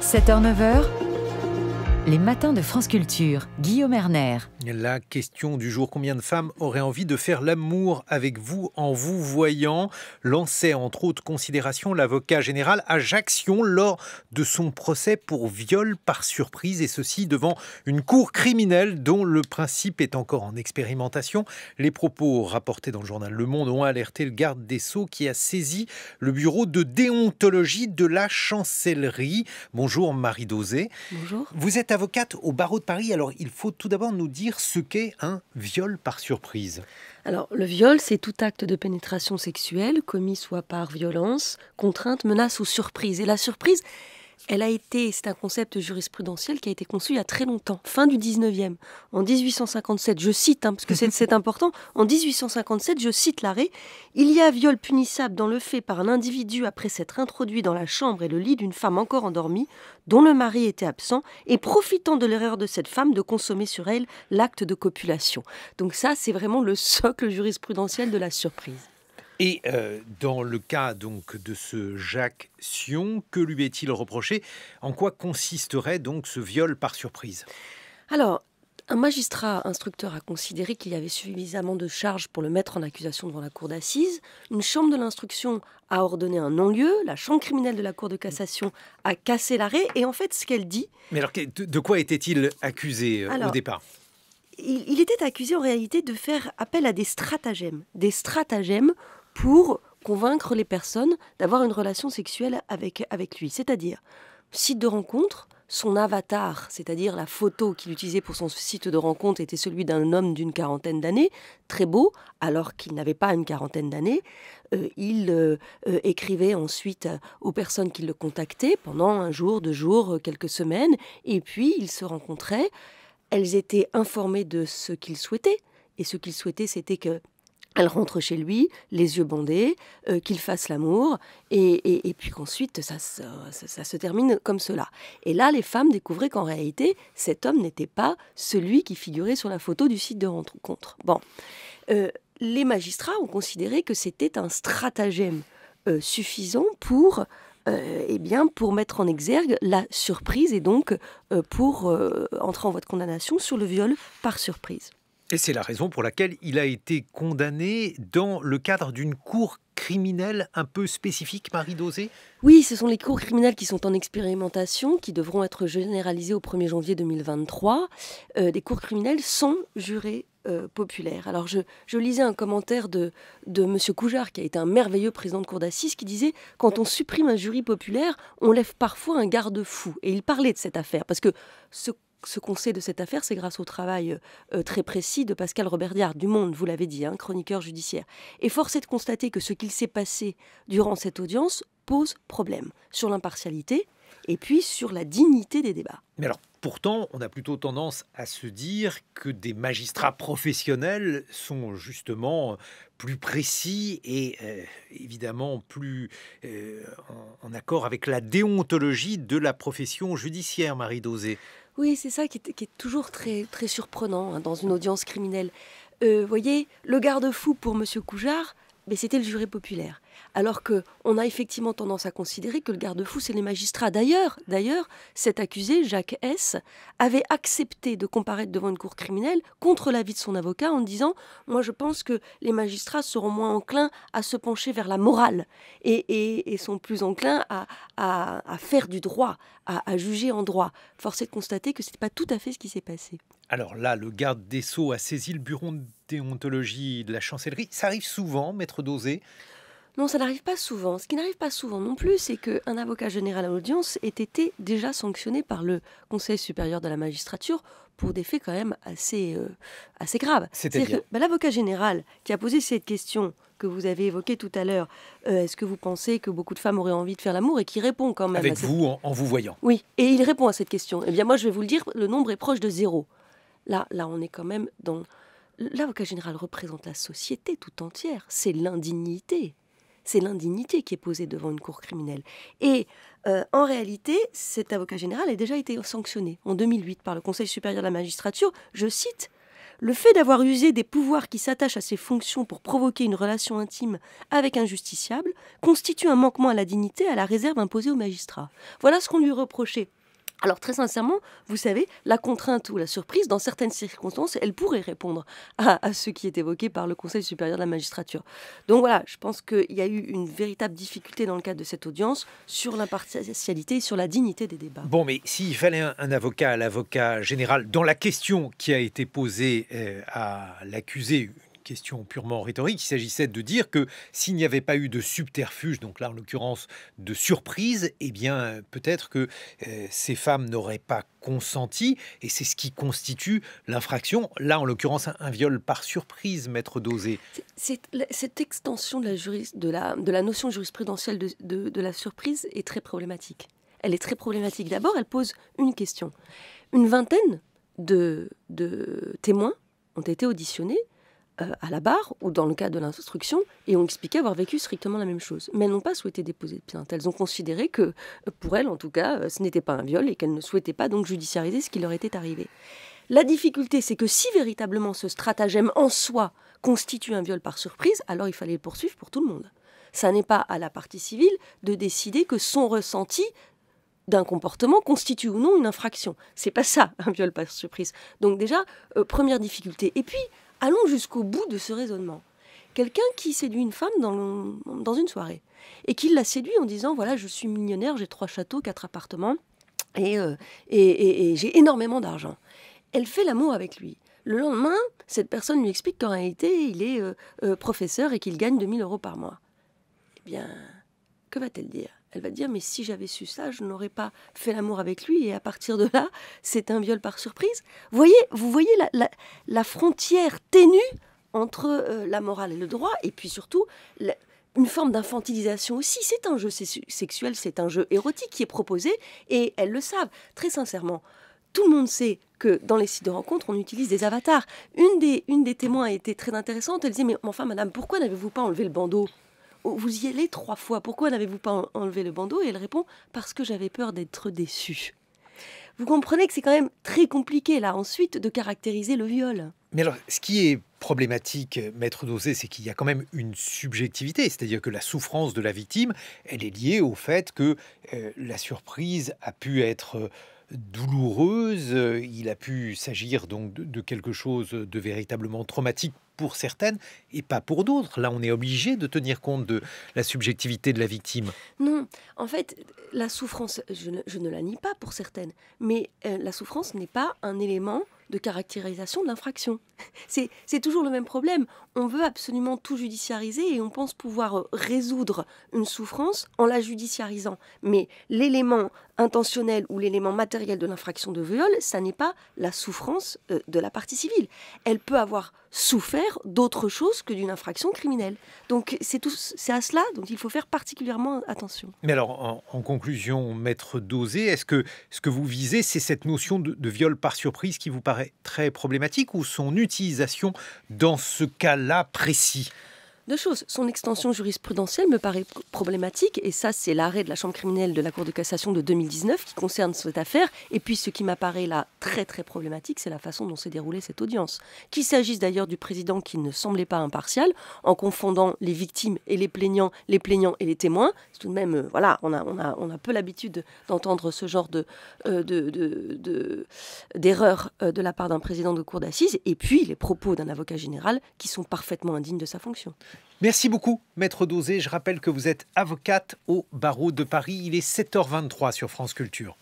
7h-9h, les matins de France Culture. Guillaume Erner. La question du jour, combien de femmes auraient envie de faire l'amour avec vous en vous voyant, lançait entre autres considérations l'avocat général Ajaccio lors de son procès pour viol par surprise, et ceci devant une cour criminelle dont le principe est encore en expérimentation. Les propos rapportés dans le journal Le Monde ont alerté le garde des Sceaux qui a saisi le bureau de déontologie de la chancellerie. Bonjour Marie Dauzet. Bonjour. Vous êtes avocate au barreau de Paris, alors il faut tout d'abord nous dire ce qu'est un viol par surprise. Alors, le viol, c'est tout acte de pénétration sexuelle commis soit par violence, contrainte, menace ou surprise. Et la surprise, c'est un concept jurisprudentiel qui a été conçu il y a très longtemps, fin du 19e. En 1857, je cite, parce que c'est important, en 1857, je cite l'arrêt, « Il y a viol punissable dans le fait par un individu après s'être introduit dans la chambre et le lit d'une femme encore endormie, dont le mari était absent, et profitant de l'erreur de cette femme de consommer sur elle l'acte de copulation. » Donc ça, c'est vraiment le socle jurisprudentiel de la surprise. Et dans le cas donc de ce Jacques Sion, que lui est-il reproché? En quoi consisterait donc ce viol par surprise? Alors, un magistrat instructeur a considéré qu'il y avait suffisamment de charges pour le mettre en accusation devant la cour d'assises. Une chambre de l'instruction a ordonné un non-lieu. La chambre criminelle de la cour de cassation a cassé l'arrêt. Et en fait, ce qu'elle dit... Mais alors, de quoi était-il accusé au départ? Il était accusé en réalité de faire appel à des stratagèmes. Des stratagèmes pour convaincre les personnes d'avoir une relation sexuelle avec lui. C'est-à-dire, site de rencontre, son avatar, c'est-à-dire la photo qu'il utilisait pour son site de rencontre, était celui d'un homme d'une quarantaine d'années, très beau, alors qu'il n'avait pas une quarantaine d'années. Il écrivait ensuite aux personnes qui le contactaient pendant un jour, 2 jours, quelques semaines, et puis ils se rencontraient. Elles étaient informées de ce qu'il souhaitait, et ce qu'il souhaitait, c'était que elle rentre chez lui, les yeux bandés, qu'il fasse l'amour, et puis qu'ensuite ça se termine comme cela. Et là, les femmes découvraient qu'en réalité, cet homme n'était pas celui qui figurait sur la photo du site de rencontre. Bon, les magistrats ont considéré que c'était un stratagème suffisant pour mettre en exergue la surprise et donc pour entrer en voie de condamnation sur le viol par surprise. Et c'est la raison pour laquelle il a été condamné dans le cadre d'une cour criminelle un peu spécifique, Marie Dauzet? Oui, ce sont les cours criminelles qui sont en expérimentation, qui devront être généralisées au 1er janvier 2023. Des cours criminelles sans jurés populaires. Alors je lisais un commentaire de M. Coujard, qui a été un merveilleux président de cour d'assises, qui disait « Quand on supprime un jury populaire, on lève parfois un garde-fou ». Et il parlait de cette affaire, parce que ce qu'on sait de cette affaire, c'est grâce au travail très précis de Pascal Roberdiard du Monde, vous l'avez dit, chroniqueur judiciaire. Et force est de constater que ce qu'il s'est passé durant cette audience pose problème sur l'impartialité et puis sur la dignité des débats. Mais alors, pourtant, on a plutôt tendance à se dire que des magistrats professionnels sont justement plus précis et évidemment plus en accord avec la déontologie de la profession judiciaire, Marie Dauzet. Oui, c'est ça qui est toujours très, très surprenant dans une audience criminelle. Voyez, le garde-fou pour M. Coujard, c'était le juré populaire. Alors qu'on a effectivement tendance à considérer que le garde-fou, c'est les magistrats. D'ailleurs, cet accusé, Jacques S., avait accepté de comparaître devant une cour criminelle contre l'avis de son avocat en disant « Moi, je pense que les magistrats seront moins enclins à se pencher vers la morale et sont plus enclins à faire du droit, à juger en droit. » Force est de constater que ce n'est pas tout à fait ce qui s'est passé. Alors là, le garde des Sceaux a saisi le bureau de déontologie de la chancellerie. Ça arrive souvent, maître Dauzet? Non, ça n'arrive pas souvent. Ce qui n'arrive pas souvent non plus, c'est qu'un avocat général à l'audience ait été déjà sanctionné par le Conseil supérieur de la magistrature pour des faits quand même assez graves. C'est-à-dire que l'avocat général qui a posé cette question que vous avez évoquée tout à l'heure, est-ce que vous pensez que beaucoup de femmes auraient envie de faire l'amour, et qui répond quand même... Avec vous, en vous voyant. Oui, et il répond à cette question. Eh bien moi, je vais vous le dire, le nombre est proche de 0. Là, on est quand même dans... L'avocat général représente la société tout entière. C'est l'indignité. C'est l'indignité qui est posée devant une cour criminelle. Et en réalité, cet avocat général a déjà été sanctionné en 2008 par le Conseil supérieur de la magistrature. Je cite « Le fait d'avoir usé des pouvoirs qui s'attachent à ses fonctions pour provoquer une relation intime avec un justiciable constitue un manquement à la dignité et à la réserve imposée aux magistrats. » Voilà ce qu'on lui reprochait Alors très sincèrement, vous savez, la contrainte ou la surprise, dans certaines circonstances, elle pourrait répondre à ce qui est évoqué par le Conseil supérieur de la magistrature. Donc voilà, je pense qu'il y a eu une véritable difficulté dans le cadre de cette audience sur l'impartialité et sur la dignité des débats. Bon, mais s'il fallait un avocat à l'avocat général, dans la question qui a été posée à l'accusé, question purement rhétorique, il s'agissait de dire que s'il n'y avait pas eu de subterfuge, donc là en l'occurrence de surprise, eh bien peut-être que ces femmes n'auraient pas consenti, et c'est ce qui constitue l'infraction. Là en l'occurrence un viol par surprise, maître Dauzé. Cette extension de la notion jurisprudentielle de la surprise est très problématique. Elle est très problématique. D'abord, elle pose une question. Une vingtaine de témoins ont été auditionnés à la barre ou dans le cadre de l'instruction et ont expliqué avoir vécu strictement la même chose. Mais elles n'ont pas souhaité déposer de plainte. Elles ont considéré que, pour elles en tout cas, ce n'était pas un viol et qu'elles ne souhaitaient pas donc judiciariser ce qui leur était arrivé. La difficulté, c'est que si véritablement ce stratagème en soi constitue un viol par surprise, alors il fallait le poursuivre pour tout le monde. Ça n'est pas à la partie civile de décider que son ressenti d'un comportement constitue ou non une infraction. C'est pas ça, un viol par surprise. Donc déjà, première difficulté. Et puis, allons jusqu'au bout de ce raisonnement. Quelqu'un qui séduit une femme dans une soirée et qui la séduit en disant « Voilà, je suis millionnaire, j'ai 3 châteaux, 4 appartements et j'ai énormément d'argent. » Elle fait l'amour avec lui. Le lendemain, cette personne lui explique qu'en réalité, il est professeur et qu'il gagne 2 000 € par mois. Eh bien, que va-t-elle dire ? Elle va dire « Mais si j'avais su ça, je n'aurais pas fait l'amour avec lui et à partir de là, c'est un viol par surprise. » Vous voyez la frontière ténue entre la morale et le droit et puis surtout une forme d'infantilisation aussi. C'est un jeu sexuel, c'est un jeu érotique qui est proposé et elles le savent. Très sincèrement, tout le monde sait que dans les sites de rencontres, on utilise des avatars. Une des témoins a été très intéressante. Elle disait « Mais enfin, madame, pourquoi n'avez-vous pas enlevé le bandeau ? Vous y allez 3 fois. Pourquoi n'avez-vous pas enlevé le bandeau ?» Et elle répond « Parce que j'avais peur d'être déçue. » Vous comprenez que c'est quand même très compliqué, là, ensuite, de caractériser le viol. Mais alors, ce qui est problématique, maître Dauzé, c'est qu'il y a quand même une subjectivité, c'est-à-dire que la souffrance de la victime, elle est liée au fait que la surprise a pu être douloureuse, il a pu s'agir donc de quelque chose de véritablement traumatique pour certaines et pas pour d'autres. Là, on est obligé de tenir compte de la subjectivité de la victime. Non, en fait, la souffrance, je ne la nie pas pour certaines, mais la souffrance n'est pas un élément de caractérisation de l'infraction. C'est toujours le même problème. On veut absolument tout judiciariser et on pense pouvoir résoudre une souffrance en la judiciarisant. Mais l'élément intentionnel ou l'élément matériel de l'infraction de viol, ça n'est pas la souffrance de la partie civile. Elle peut avoir souffert d'autre chose que d'une infraction criminelle. Donc c'est à cela dont il faut faire particulièrement attention. Mais alors, en conclusion, maître Dauzé, est-ce que ce que vous visez, c'est cette notion de viol par surprise qui vous paraît très problématique ou son utilisation dans ce cas-là précis ? 2 choses. Son extension jurisprudentielle me paraît problématique, et ça, c'est l'arrêt de la Chambre criminelle de la Cour de cassation de 2019 qui concerne cette affaire. Et puis, ce qui m'apparaît là très, très problématique, c'est la façon dont s'est déroulée cette audience. Qu'il s'agisse d'ailleurs du président qui ne semblait pas impartial, en confondant les victimes et les plaignants et les témoins. C'est tout de même, voilà, on a peu l'habitude d'entendre ce genre d'erreur de la part d'un président de cour d'assises. Et puis, les propos d'un avocat général qui sont parfaitement indignes de sa fonction. Merci beaucoup, maître Dauzé. Je rappelle que vous êtes avocate au barreau de Paris. Il est 7h23 sur France Culture.